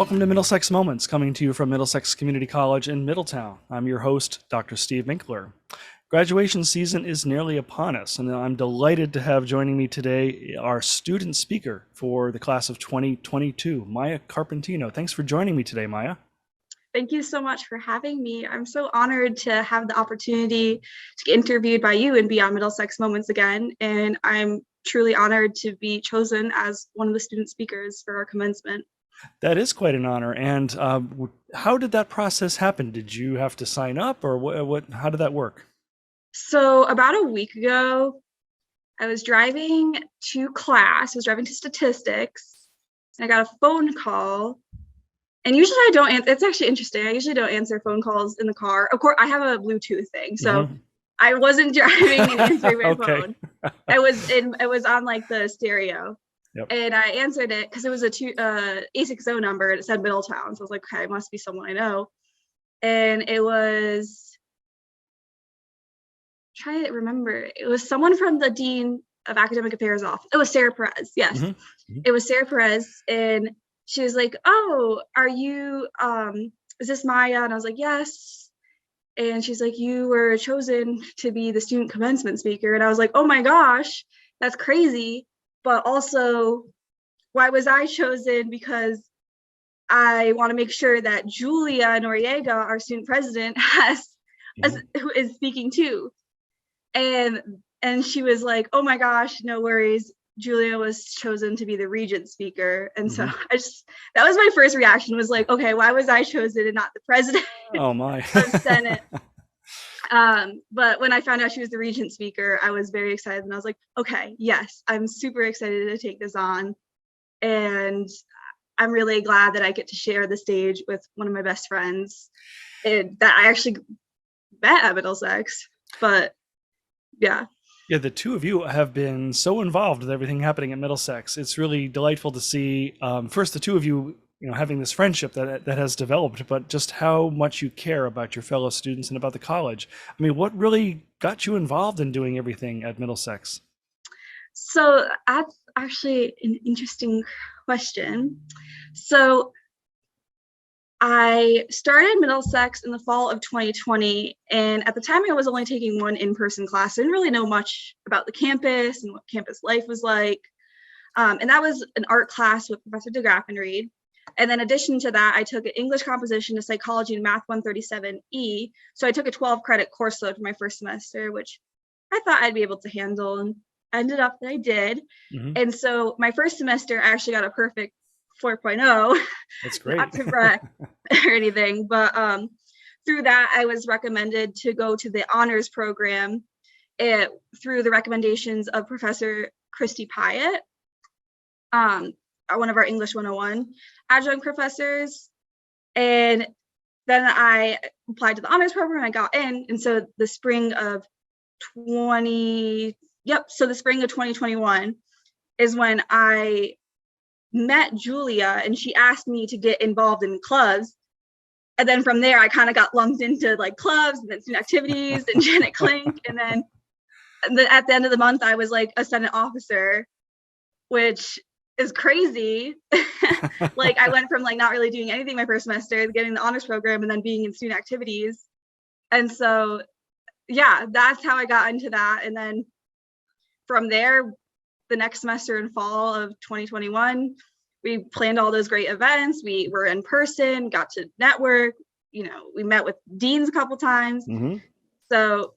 Welcome to Middlesex Moments, coming to you from Middlesex Community College in Middletown. I'm your host, Dr. Steve Minkler. Graduation season is nearly upon us, and I'm delighted to have joining me today our student speaker for the class of 2022, Maia Carpentino. Thanks for joining me today, Maia. Thank you so much for having me. I'm so honored to have the opportunity to get interviewed by you and be on Middlesex Moments again, and I'm truly honored to be chosen as one of the student speakers for our commencement. That is quite an honor. And how did that process happen? Did you have to sign up, or how did that work? So about a week ago, I was driving to class, I was driving to statistics, and I got a phone call. And usually I don't answer. It's actually interesting. I usually don't answer phone calls in the car. Of course, I have a Bluetooth thing, so I wasn't driving and answering my phone. It was on like the stereo. Yep. And I answered it because it was a A60 number and it said Middletown. So I was like, okay, it must be someone I know. And it was, trying to remember, it was someone from the Dean of Academic Affairs office. It was Sarah Perez. Yes. It was Sarah Perez. And she was like, oh, are you, is this Maia? And I was like, yes. And she's like, you were chosen to be the student commencement speaker. And I was like, oh my gosh, that's crazy. But also, why was I chosen? Because I want to make sure that Julia Noriega, our student president, who is speaking too. And she was like, oh my gosh, no worries. Julia was chosen to be the regent speaker. And so that was my first reaction, was like, okay, why was I chosen and not the president of Senate? But when I found out she was the regent speaker, I was very excited, and I was like, okay, yes, I'm super excited to take this on. And I'm really glad that I get to share the stage with one of my best friends that I actually met at Middlesex. But yeah. Yeah, the two of you have been so involved with everything happening at Middlesex. It's really delightful to see, first, the two of you, having this friendship that has developed, but just how much you care about your fellow students and about the college. I mean, what really got you involved in doing everything at Middlesex? So that's actually an interesting question. So I started Middlesex in the fall of 2020, and at the time I was only taking one in-person class. I didn't really know much about the campus and what campus life was like. And that was an art class with Professor DeGraff and Reed. And then in addition to that, I took an English composition, a psychology, and math 137E. So I took a 12-credit course load for my first semester, which I thought I'd be able to handle, and ended up that I did. And so my first semester, I actually got a perfect 4.0. That's great. Not to brag or anything, but through that, I was recommended to go to the honors program through the recommendations of Professor Christy Pyatt, one of our English 101 adjunct professors. And then I applied to the honors program, I got in. And so the spring of 2021 is when I met Julia, and she asked me to get involved in clubs. And then from there, I kind of got lumped into like clubs and then student activities and Janet Klink. And then at the end of the month, I was like a Senate officer, which is crazy. Like I went from like not really doing anything my first semester, getting the honors program, and then being in student activities. And so, yeah, that's how I got into that. And then from there, the next semester in fall of 2021, we planned all those great events. We were in person, got to network, we met with deans a couple times. So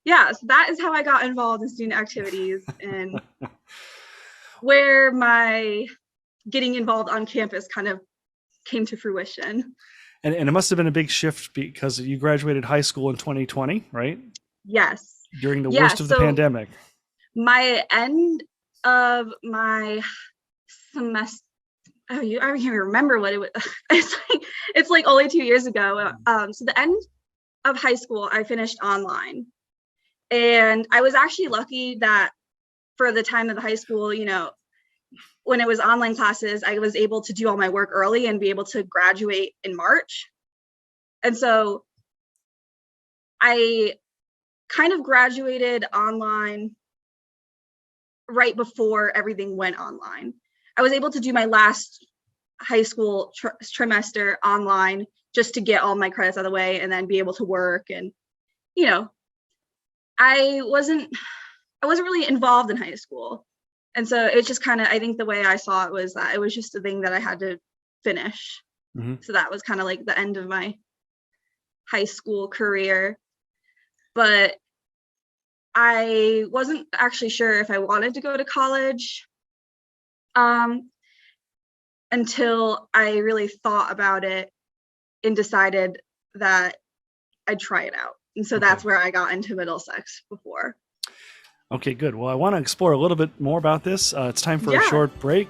yeah, so that is how I got involved in student activities and where my getting involved on campus kind of came to fruition. And it must have been a big shift because you graduated high school in 2020, right? Yes. During the worst of the pandemic. My end of my semester, I don't even remember what it was. It's like only 2 years ago. So the end of high school, I finished online. And I was actually lucky that for the time of the high school, when it was online classes, I was able to do all my work early and be able to graduate in March. And so I kind of graduated online right before everything went online. I was able to do my last high school trimester online just to get all my credits out of the way and then be able to work. And, you know, I wasn't really involved in high school. And so it's just kind of, I think the way I saw it was that it was just a thing that I had to finish. So that was kind of like the end of my high school career. But I wasn't actually sure if I wanted to go to college until I really thought about it and decided that I'd try it out. And so that's where I got into Middlesex before. Okay, good. Well, I want to explore a little bit more about this. It's time for a short break.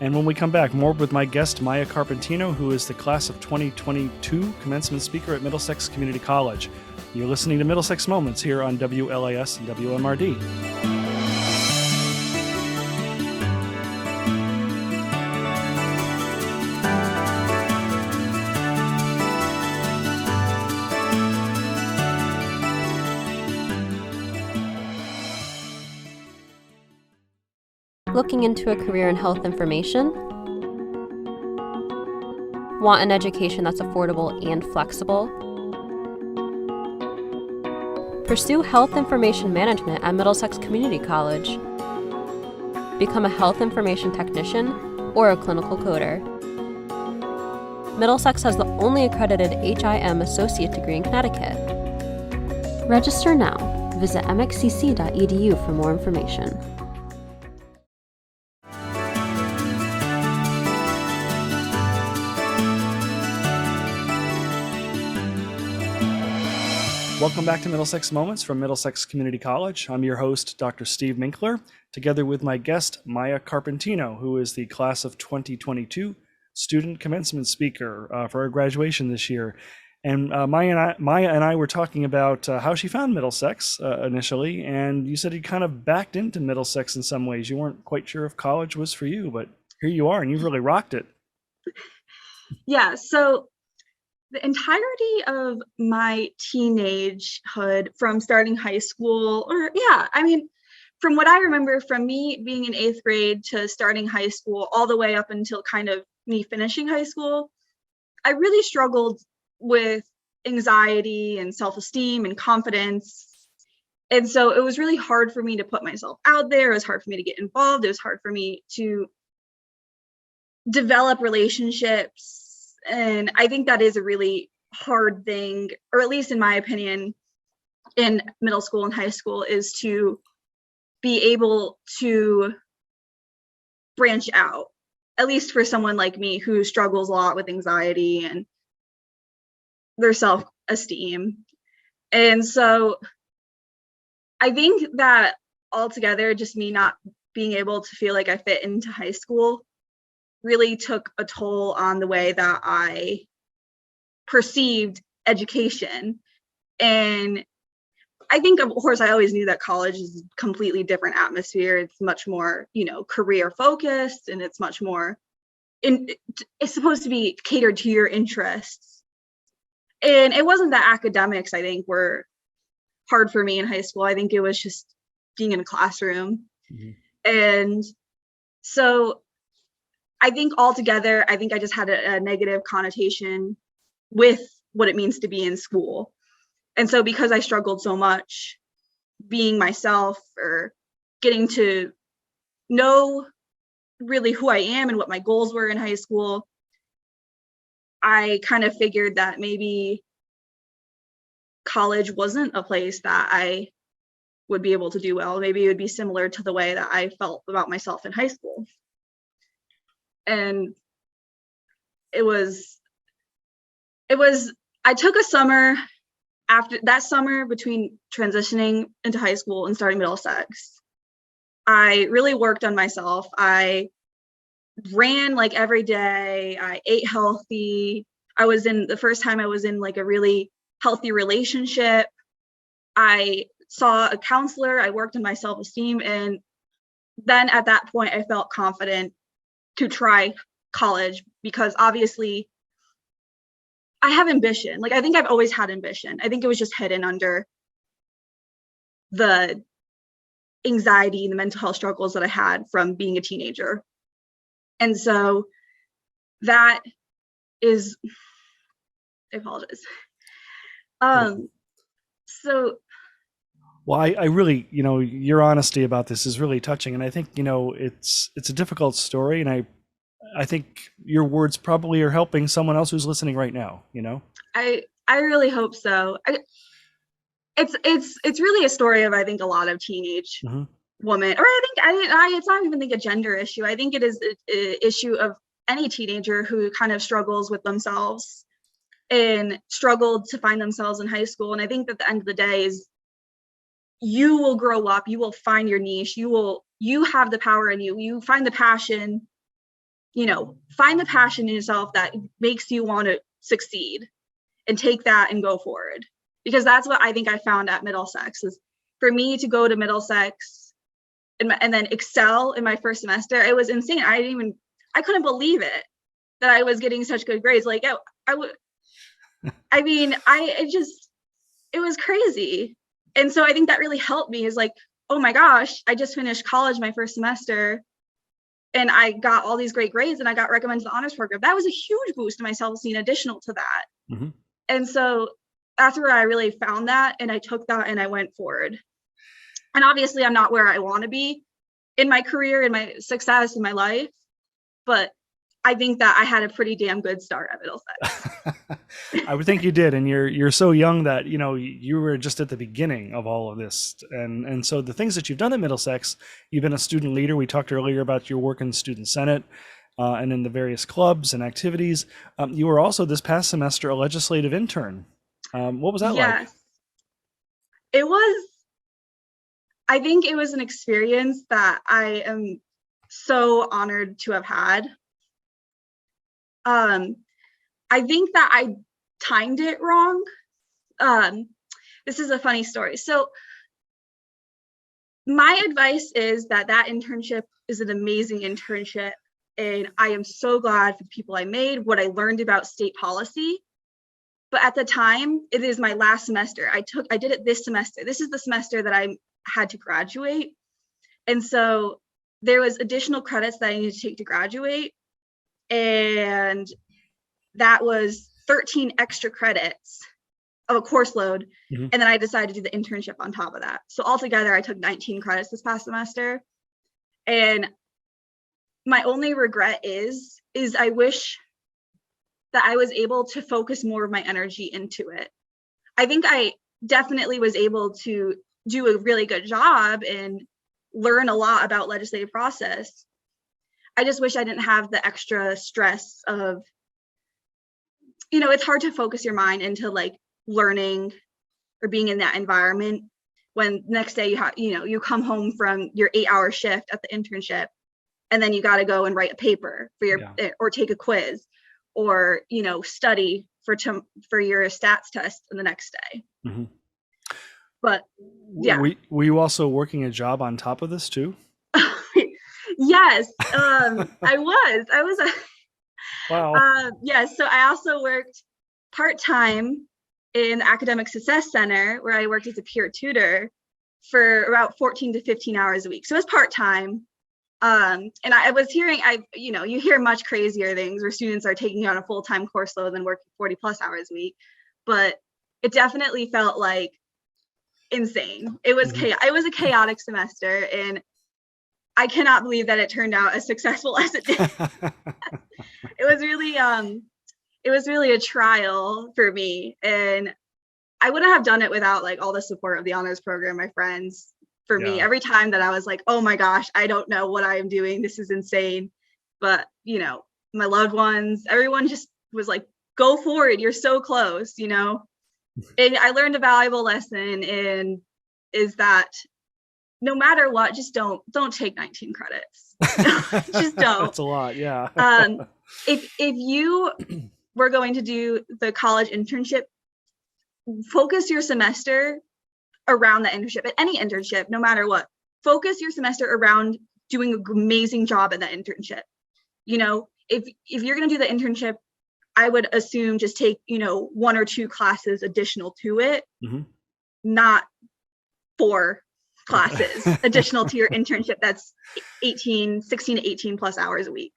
And when we come back, more with my guest, Maia Carpentino, who is the class of 2022 commencement speaker at Middlesex Community College. You're listening to Middlesex Moments here on WLAS and WMRD. Looking into a career in health information? Want an education that's affordable and flexible? Pursue Health Information Management at Middlesex Community College. Become a health information technician or a clinical coder. Middlesex has the only accredited HIM associate degree in Connecticut. Register now. Visit mxcc.edu for more information. Welcome back to Middlesex Moments from Middlesex Community College. I'm your host, Dr. Steve Minkler, together with my guest, Maia Carpentino, who is the class of 2022 student commencement speaker for our graduation this year. And Maia and I were talking about how she found Middlesex initially, and you said you kind of backed into Middlesex in some ways. You weren't quite sure if college was for you, but here you are, and you've really rocked it. Yeah, so the entirety of my teenagehood, from starting high school, from what I remember, from me being in 8th grade to starting high school, all the way up until kind of me finishing high school, I really struggled with anxiety and self-esteem and confidence. And so it was really hard for me to put myself out there. It was hard for me to get involved. It was hard for me to develop relationships. And I think that is a really hard thing, or at least in my opinion, in middle school and high school, is to be able to branch out, at least for someone like me who struggles a lot with anxiety and their self-esteem. And so I think that altogether, just me not being able to feel like I fit into high school really took a toll on the way that I perceived education. And I think, of course, I always knew that college is a completely different atmosphere. It's much more, career focused, and it's much more, it's supposed to be catered to your interests. And it wasn't that academics, I think, were hard for me in high school. I think it was just being in a classroom. And so I think altogether, I think I just had a negative connotation with what it means to be in school. And so because I struggled so much being myself, or getting to know really who I am and what my goals were in high school, I kind of figured that maybe college wasn't a place that I would be able to do well. Maybe it would be similar to the way that I felt about myself in high school. And I took a summer after that summer between transitioning into high school and starting Middlesex. I really worked on myself. I ran like every day. I ate healthy. The first time I was in like a really healthy relationship. I saw a counselor. I worked on my self-esteem. And then at that point, I felt confident to try college, because obviously I have ambition. Like, I think I've always had ambition. I think it was just hidden under the anxiety and the mental health struggles that I had from being a teenager. And so that is, I apologize. So. Well, I really, your honesty about this is really touching. And I think, it's a difficult story. And I think your words probably are helping someone else who's listening right now, I really hope so. It's really a story of, I think, a lot of teenage women, or it's not even a gender issue. I think it is an issue of any teenager who kind of struggles with themselves and struggled to find themselves in high school. And I think that the end of the day is, you will grow up, you will find your niche, you have the power in you, you find the passion, find the passion in yourself that makes you want to succeed, and take that and go forward. Because that's what I think I found at Middlesex, is for me to go to Middlesex and then excel in my first semester. It was insane. I couldn't believe it that I was getting such good grades. Like, it was crazy. And so I think that really helped me, is like, oh my gosh, I just finished college my first semester and I got all these great grades and I got recommended to the honors program. That was a huge boost to my self-esteem additional to that. And so that's where I really found that, and I took that and I went forward. And obviously I'm not where I want to be in my career, in my success, in my life, but I think that I had a pretty damn good start at Middlesex. I would think you did, and you're so young that you were just at the beginning of all of this, and so the things that you've done at Middlesex, you've been a student leader. We talked earlier about your work in the student senate and in the various clubs and activities. You were also this past semester a legislative intern. What was that like? It was. I think it was an experience that I am so honored to have had. I think that I timed it wrong. This is a funny story. So my advice is that internship is an amazing internship, and I am so glad for the people I made, what I learned about state policy. But at the time, it is my last semester. I did it this semester. This is the semester that I had to graduate. And so there was additional credits that I needed to take to graduate. And that was 13 extra credits of a course load. And then I decided to do the internship on top of that. So altogether, I took 19 credits this past semester. And my only regret is I wish that I was able to focus more of my energy into it. I think I definitely was able to do a really good job and learn a lot about legislative process. I just wish I didn't have the extra stress of, it's hard to focus your mind into like learning or being in that environment when next day you come home from your 8-hour shift at the internship, and then you got to go and write a paper for or take a quiz, or study for your stats test the next day. But yeah, were you also working a job on top of this too? Yes, I was. Wow. Yes, so I also worked part-time in the Academic Success Center, where I worked as a peer tutor for about 14 to 15 hours a week. So it was part-time. And I was hearing, you hear much crazier things where students are taking on a full-time course load and working 40 plus hours a week, but it definitely felt like insane. It was it was a chaotic semester, and I cannot believe that it turned out as successful as it did. It was really a trial for me, and I wouldn't have done it without like all the support of the honors program, my friends. For me, every time that I was like, oh my gosh, I don't know what I am doing, this is insane, but my loved ones, everyone just was like, go for it, you're so close. And I learned a valuable lesson, and is that no matter what, just don't take 19 credits. Just don't. That's a lot. Yeah. If you were going to do the college internship, focus your semester around the internship. At any internship, no matter what, focus your semester around doing an amazing job at that internship. If you're going to do the internship, I would assume just take 1 or 2 classes additional to it, not 4 classes additional to your internship. That's 16 to 18 plus hours a week.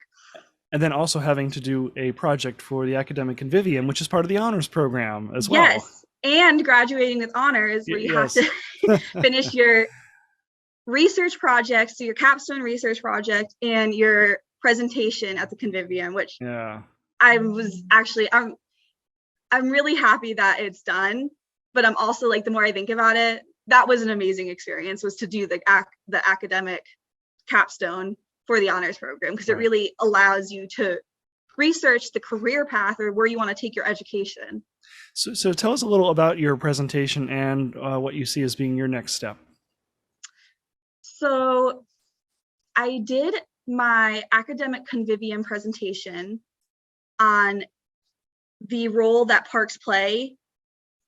And then also having to do a project for the academic convivium, which is part of the honors program as well. Yes, and graduating with honors, where you have to finish your research projects, so your capstone research project and your presentation at the convivium, which I'm really happy that it's done, but I'm also like, the more I think about it, that was an amazing experience, was to do the academic capstone for the honors program, because it really allows you to research the career path or where you want to take your education. So tell us a little about your presentation and what you see as being your next step. So I did my academic convivium presentation on the role that parks play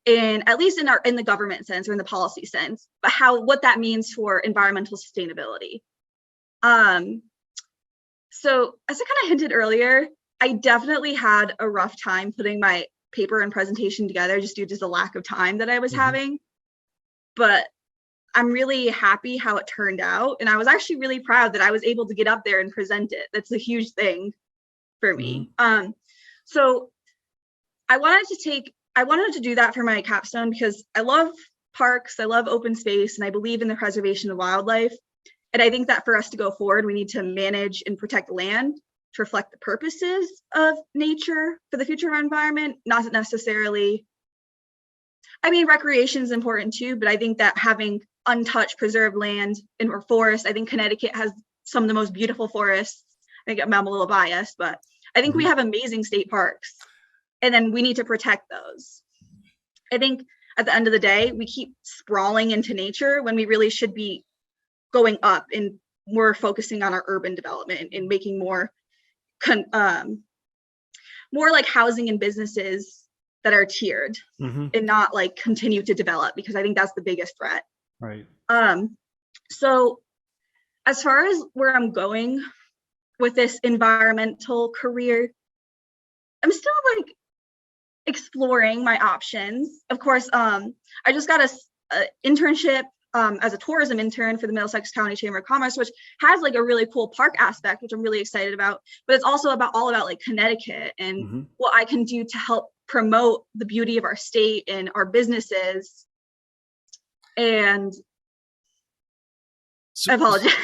in, at least in the government sense or in the policy sense, but what that means for environmental sustainability. So as I kind of hinted earlier, I definitely had a rough time putting my paper and presentation together, just due to the lack of time that I was having. But I'm really happy how it turned out. And I was actually really proud that I was able to get up there and present it. That's a huge thing for me. So I wanted to do that for my capstone because I love parks, I love open space, and I believe in the preservation of wildlife. And I think that for us to go forward, we need to manage and protect land to reflect the purposes of nature for the future of our environment, not necessarily, I mean, recreation is important too, but I think that having untouched preserved land in our forests, I think Connecticut has some of the most beautiful forests. I think I'm a little biased, but I think we have amazing state parks, and then we need to protect those. I think at the end of the day, we keep sprawling into nature when we really should be going up and more focusing on our urban development and making more like housing and businesses that are tiered and not like continue to develop, because I think that's the biggest threat. Right. So as far as where I'm going with this environmental career, I'm still like exploring my options. Of course, I just got a internship as a tourism intern for the Middlesex County Chamber of Commerce, which has like a really cool park aspect, which I'm really excited about. But it's also all about like Connecticut and what I can do to help promote the beauty of our state and our businesses. And I apologize.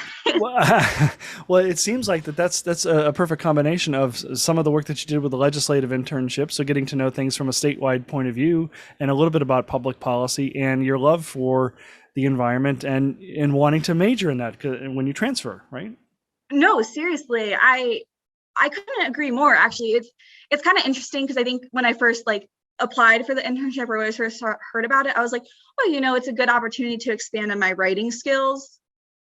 Well, it seems like that's a perfect combination of some of the work that you did with the legislative internship, so getting to know things from a statewide point of view, and a little bit about public policy, and your love for the environment and wanting to major in that when you transfer, right? No, seriously, I couldn't agree more. Actually, it's kind of interesting because I think when I first like applied for the internship, or when I first heard about it, I was like, oh, it's a good opportunity to expand on my writing skills,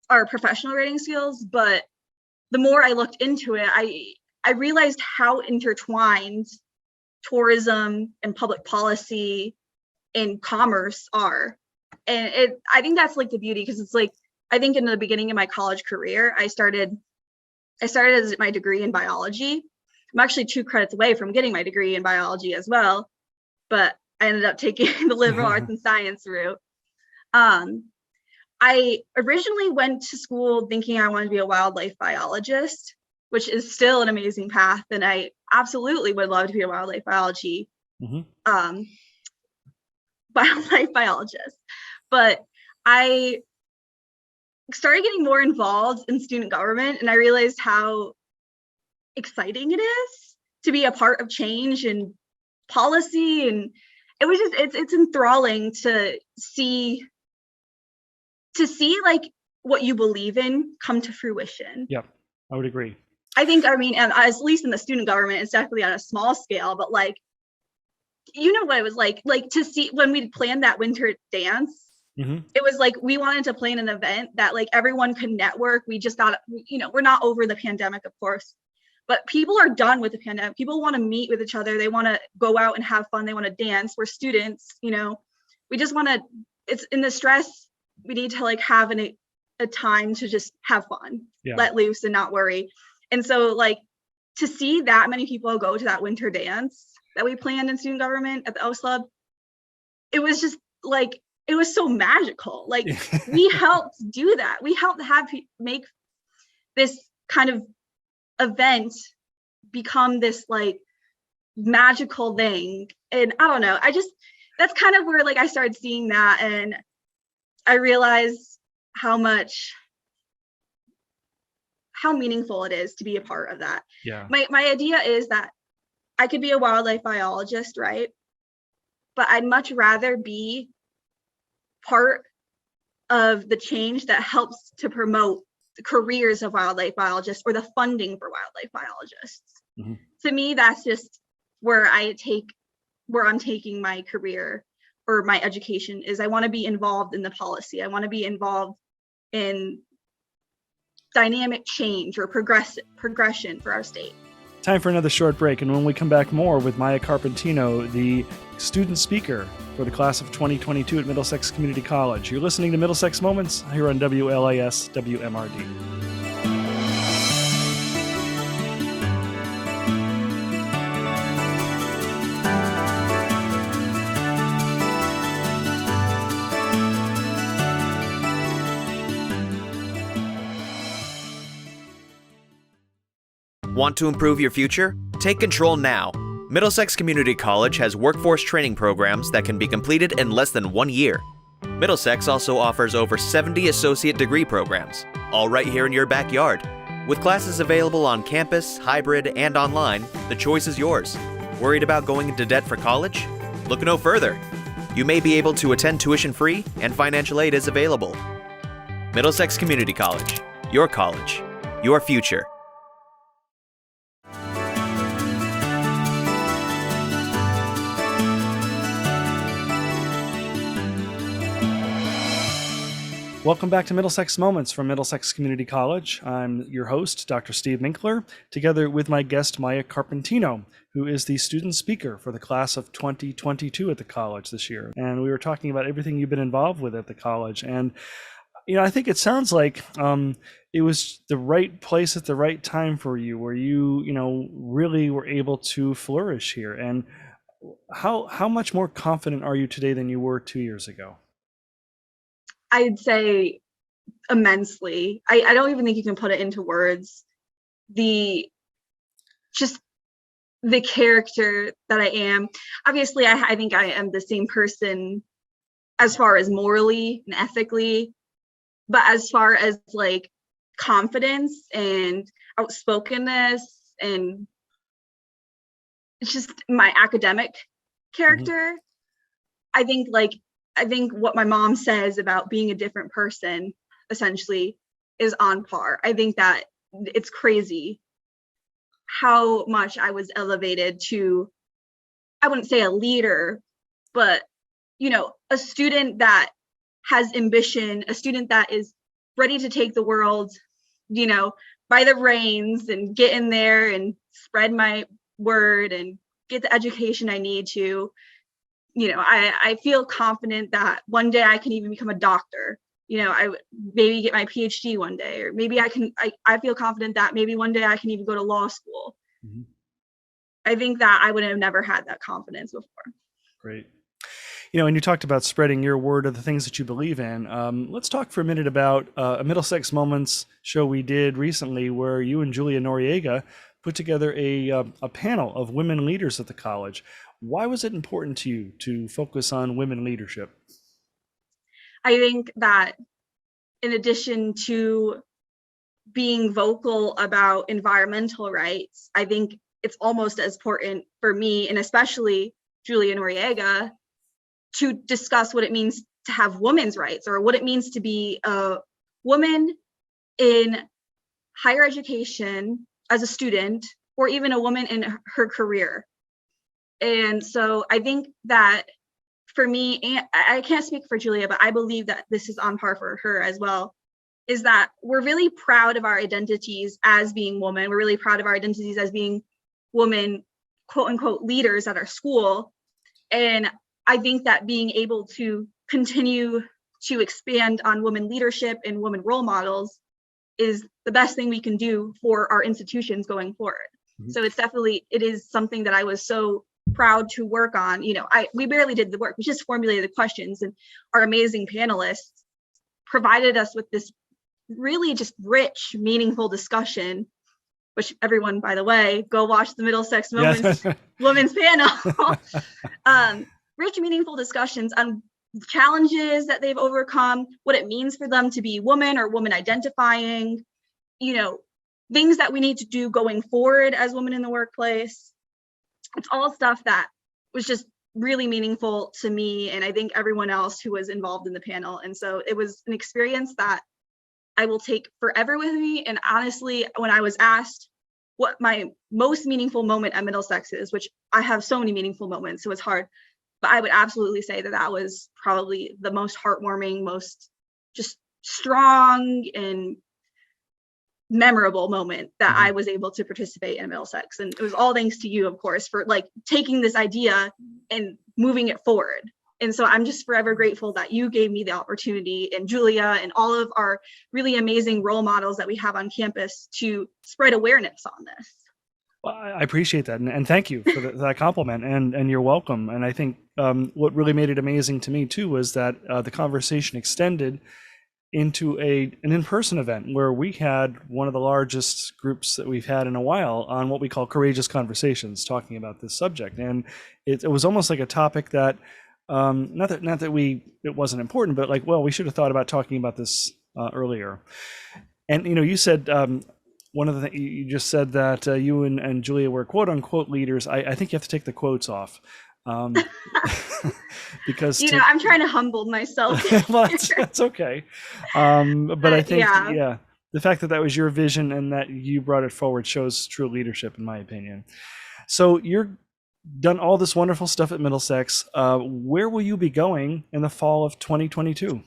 or professional writing skills. But the more I looked into it, I realized how intertwined tourism and public policy and commerce are. And I think that's like the beauty, because it's like, I think in the beginning of my college career, I started as my degree in biology. I'm actually 2 credits away from getting my degree in biology as well, but I ended up taking the liberal arts and science route. I originally went to school thinking I wanted to be a wildlife biologist, which is still an amazing path, and I absolutely would love to be a wildlife biologist. But I started getting more involved in student government, and I realized how exciting it is to be a part of change and policy, and it was just it's enthralling to see like what you believe in come to fruition. Yeah, I would agree. I think, I mean, and at least in the student government, it's definitely on a small scale, but like, what it was like to see when we planned that winter dance. It was like we wanted to plan an event that like everyone could network. We just got, we're not over the pandemic, of course, but people are done with the pandemic. People want to meet with each other. They want to go out and have fun. They want to dance. We're students, we just want to, it's in the stress. We need to like have a time to just have fun, let loose and not worry. And so like to see that many people go to that winter dance that we planned in student government at the OSLUB, it was just like, it was so magical. Like we helped do that. We helped make this kind of event become this like magical thing. And I don't know, that's kind of where like I started seeing that, and I realized how meaningful it is to be a part of that. Yeah. My idea is that I could be a wildlife biologist, right? But I'd much rather be part of the change that helps to promote the careers of wildlife biologists or the funding for wildlife biologists. Mm-hmm. To me, that's just where I'm taking my career or my education is. I want to be involved in the policy. I want to be involved in dynamic change or progression for our state. Time for another short break, and when we come back, more with Maia Carpentino, the student speaker for the class of 2022 at Middlesex Community College. You're listening to Middlesex Moments here on WLIS WMRD. Want to improve your future? Take control now. Middlesex Community College has workforce training programs that can be completed in less than 1 year. Middlesex also offers over 70 associate degree programs, all right here in your backyard. With classes available on campus, hybrid, and online, the choice is yours. Worried about going into debt for college? Look no further. You may be able to attend tuition free, and financial aid is available. Middlesex Community College, your future. Welcome back to Middlesex Moments from Middlesex Community College. I'm your host, Dr. Steve Minkler, together with my guest, Maia Carpentino, who is the student speaker for the class of 2022 at the college this year. And we were talking about everything you've been involved with at the college. And, I think it sounds like it was the right place at the right time for you, where you, really were able to flourish here. And how much more confident are you today than you were 2 years ago? I'd say immensely. I don't even think you can put it into words. The character that I am. Obviously, I think I am the same person as far as morally and ethically, but as far as like confidence and outspokenness and it's just my academic character, I think what my mom says about being a different person essentially is on par. I think that it's crazy how much I was elevated to, I wouldn't say a leader, but, a student that has ambition, a student that is ready to take the world, by the reins and get in there and spread my word and get the education I need to. I feel confident that one day I can even become a doctor. I would maybe get my PhD one day, or maybe I feel confident that maybe one day I can even go to law school. Mm-hmm. I think that I would have never had that confidence before. Great. And you talked about spreading your word of the things that you believe in. Let's talk for a minute about a Middlesex Moments show we did recently where you and Julia Noriega put together a panel of women leaders at the college. Why was it important to you to focus on women leadership? I think that in addition to being vocal about environmental rights, I think it's almost as important for me, and especially Julia Noriega, to discuss what it means to have women's rights, or what it means to be a woman in higher education as a student, or even a woman in her career. And so I think that for me, and I can't speak for Julia, but I believe that this is on par for her as well, is that we're really proud of our identities as being women. We're really proud of our identities as being women, quote unquote, leaders at our school. And I think that being able to continue to expand on women leadership and women role models is the best thing we can do for our institutions going forward. Mm-hmm. So it is something that I was so proud to work on. We barely did the work. We just formulated the questions, and our amazing panelists provided us with this really just rich, meaningful discussion which everyone, by the way, go watch the Middlesex Yes. Women's panel. Rich, meaningful discussions on challenges that they've overcome, what it means for them to be woman or woman identifying, things that we need to do going forward as women in the workplace. It's all stuff that was just really meaningful to me, and I think everyone else who was involved in the panel. And so it was an experience that I will take forever with me. And honestly, when I was asked what my most meaningful moment at Middlesex is, which I have so many meaningful moments, so it's hard, but I would absolutely say that that was probably the most heartwarming, most just strong and memorable moment that I was able to participate in Middlesex. And it was all thanks to you, of course, for like taking this idea and moving it forward. And so I'm just forever grateful that you gave me the opportunity, and Julia and all of our really amazing role models that we have on campus, to spread awareness on this. Well, I appreciate that, and thank you for that compliment, and you're welcome. And I think what really made it amazing to me too was that the conversation extended into an in-person event where we had one of the largest groups that we've had in a while on what we call courageous conversations, talking about this subject. And it was almost like a topic that not that it wasn't important, but like, well, we should have thought about talking about this earlier. And you said one of the things you just said that you and Julia were quote unquote leaders. I think you have to take the quotes off. Because I'm trying to humble myself. Well, that's okay. But I think the fact that was your vision and that you brought it forward shows true leadership, in my opinion. So you're done all this wonderful stuff at Middlesex. Where will you be going in the fall of 2022?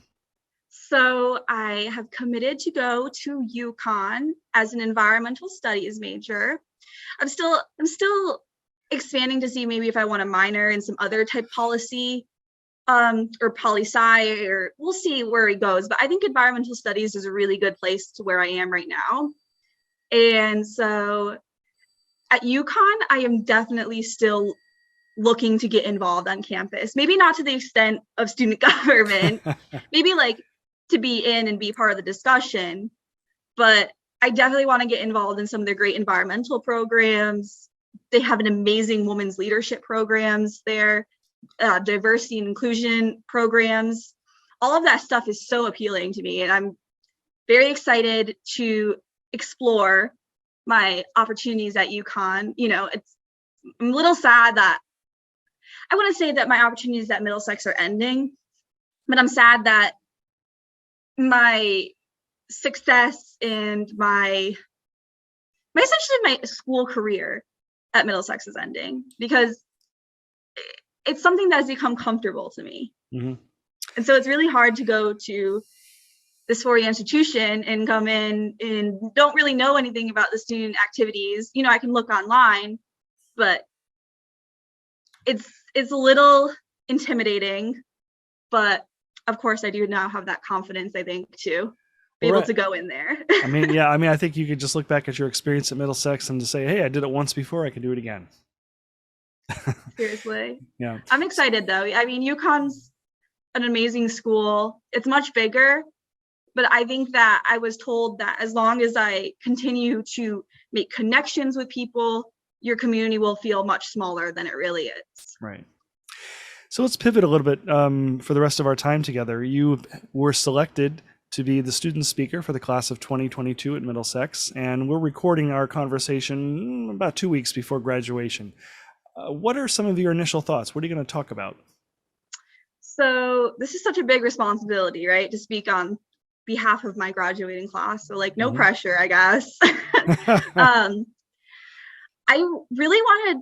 So I have committed to go to UConn as an environmental studies major. I'm still expanding to see maybe if I want to minor in some other type policy or poli-sci, or we'll see where it goes. But I think environmental studies is a really good place to where I am right now. And so at UConn, I am definitely still looking to get involved on campus. Maybe not to the extent of student government, maybe like to be in and be part of the discussion. But I definitely want to get involved in some of their great environmental programs. They have an amazing women's leadership programs there, diversity and inclusion programs. All of that stuff is so appealing to me, and I'm very excited to explore my opportunities at UConn. I'm a little sad that I want to say that my opportunities at Middlesex are ending, but I'm sad that my success and my school career at Middlesex is ending, because it's something that has become comfortable to me. And so it's really hard to go to this 4-year institution and come in and don't really know anything about the student activities. I can look online, but it's a little intimidating. But of course, I do now have that confidence, I think, to be able to go in there. I think you could just look back at your experience at Middlesex and just say, hey, I did it once before, I can do it again. Seriously. Yeah. I'm excited though. UConn's an amazing school. It's much bigger, but I think that I was told that as long as I continue to make connections with people, your community will feel much smaller than it really is. Right. So let's pivot a little bit for the rest of our time together. You were selected to be the student speaker for the class of 2022 at Middlesex, and we're recording our conversation about 2 weeks before graduation. What are some of your initial thoughts? What are you going to talk about? So this is such a big responsibility, right? To speak on behalf of my graduating class. So no pressure, I guess. I really wanted,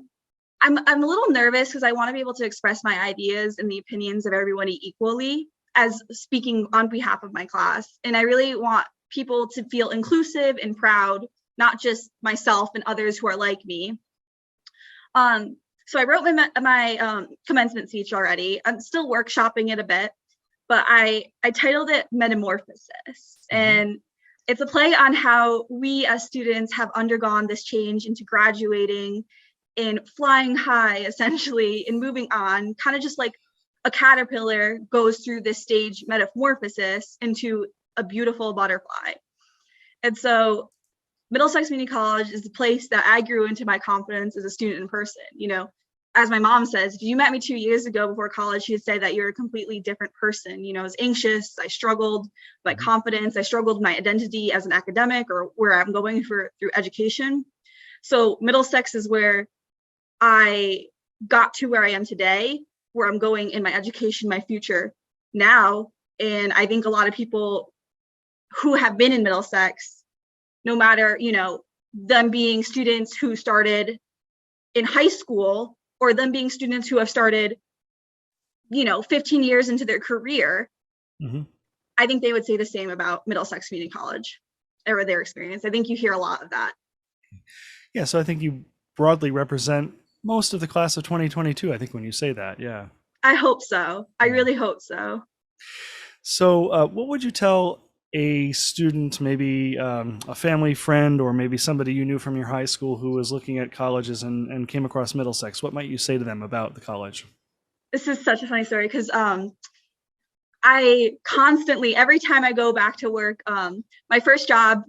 I'm a little nervous because I want to be able to express my ideas and the opinions of everybody equally as speaking on behalf of my class. And I really want people to feel inclusive and proud, not just myself and others who are like me. So I wrote my commencement speech already. I'm still workshopping it a bit, but I titled it Metamorphosis. And it's a play on how we as students have undergone this change into graduating and flying high, essentially, and moving on, kind of just like a caterpillar goes through this stage metamorphosis into a beautiful butterfly. And so Middlesex Community College is the place that I grew into my confidence as a student in person. As my mom says, if you met me 2 years ago before college, she'd say that you're a completely different person. I was anxious. I struggled with my confidence. I struggled with my identity as an academic or where I'm going through education. So Middlesex is where I got to where I am today, where I'm going in my education, my future now. And I think a lot of people who have been in Middlesex, no matter, them being students who started in high school or them being students who have started, 15 years into their career, I think they would say the same about Middlesex Community College or their experience. I think you hear a lot of that. Yeah, so I think you broadly represent most of the class of 2022, I think, when you say that, yeah. I hope so. I really hope so. So what would you tell a student, maybe a family friend, or maybe somebody you knew from your high school who was looking at colleges and came across Middlesex? What might you say to them about the college? This is such a funny story because I constantly, every time I go back to work, my first job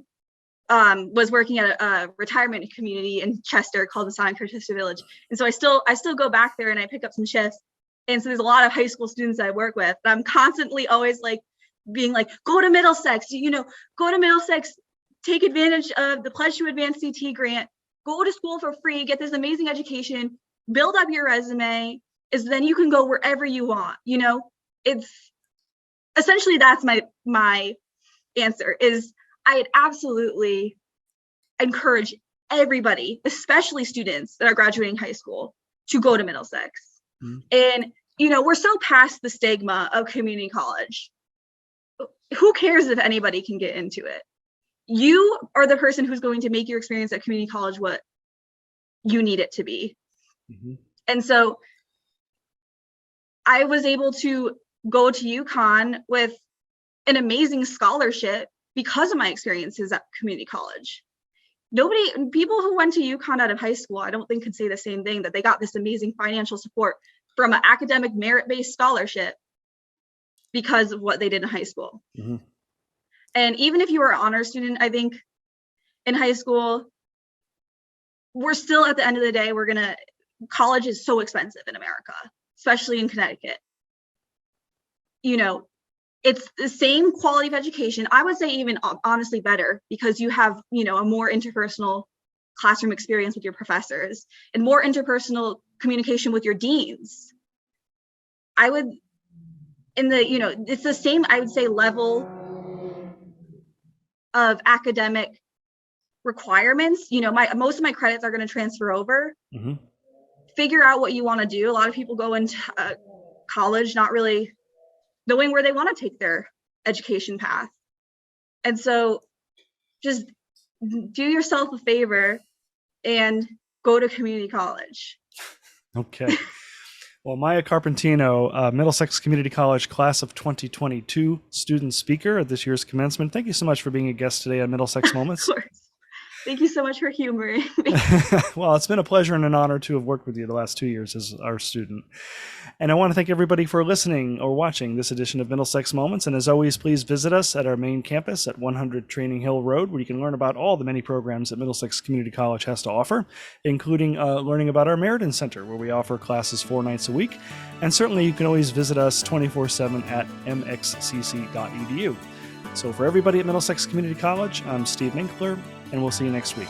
was working at a retirement community in Chester called the Sonic Chester Village. And so I still go back there and I pick up some shifts. And so there's a lot of high school students that I work with. But I'm constantly always being like, go to Middlesex, go to Middlesex, take advantage of the Pledge to Advance CT grant, go to school for free, get this amazing education, build up your resume, then you can go wherever you want. It's essentially, that's my answer is I'd absolutely encourage everybody, especially students that are graduating high school, to go to Middlesex. And, we're so past the stigma of community college. Who cares if anybody can get into it? You are the person who's going to make your experience at community college what you need it to be. And so I was able to go to UConn with an amazing scholarship because of my experiences at community college. People who went to UConn out of high school, I don't think could say the same thing, that they got this amazing financial support from an academic merit-based scholarship because of what they did in high school. And even if you were an honor student, I think in high school, we're still, at the end of the day, college is so expensive in America, especially in Connecticut. It's the same quality of education. I would say even honestly better because you have, a more interpersonal classroom experience with your professors and more interpersonal communication with your deans. It's the same, I would say, level of academic requirements. Most of my credits are going to transfer over. Figure out what you want to do. A lot of people go into college not really knowing where they want to take their education path. And so just do yourself a favor and go to community college. Okay. Well, Maia Carpentino, Middlesex Community College Class of 2022 student speaker at this year's commencement. Thank you so much for being a guest today on Middlesex Moments. Of course. Thank you so much for humoring me. Well, it's been a pleasure and an honor to have worked with you the last 2 years as our student. And I want to thank everybody for listening or watching this edition of Middlesex Moments. And as always, please visit us at our main campus at 100 Training Hill Road, where you can learn about all the many programs that Middlesex Community College has to offer, including learning about our Meriden Center, where we offer classes 4 nights a week. And certainly you can always visit us 24/7 at mxcc.edu. So for everybody at Middlesex Community College, I'm Steve Minkler, and we'll see you next week.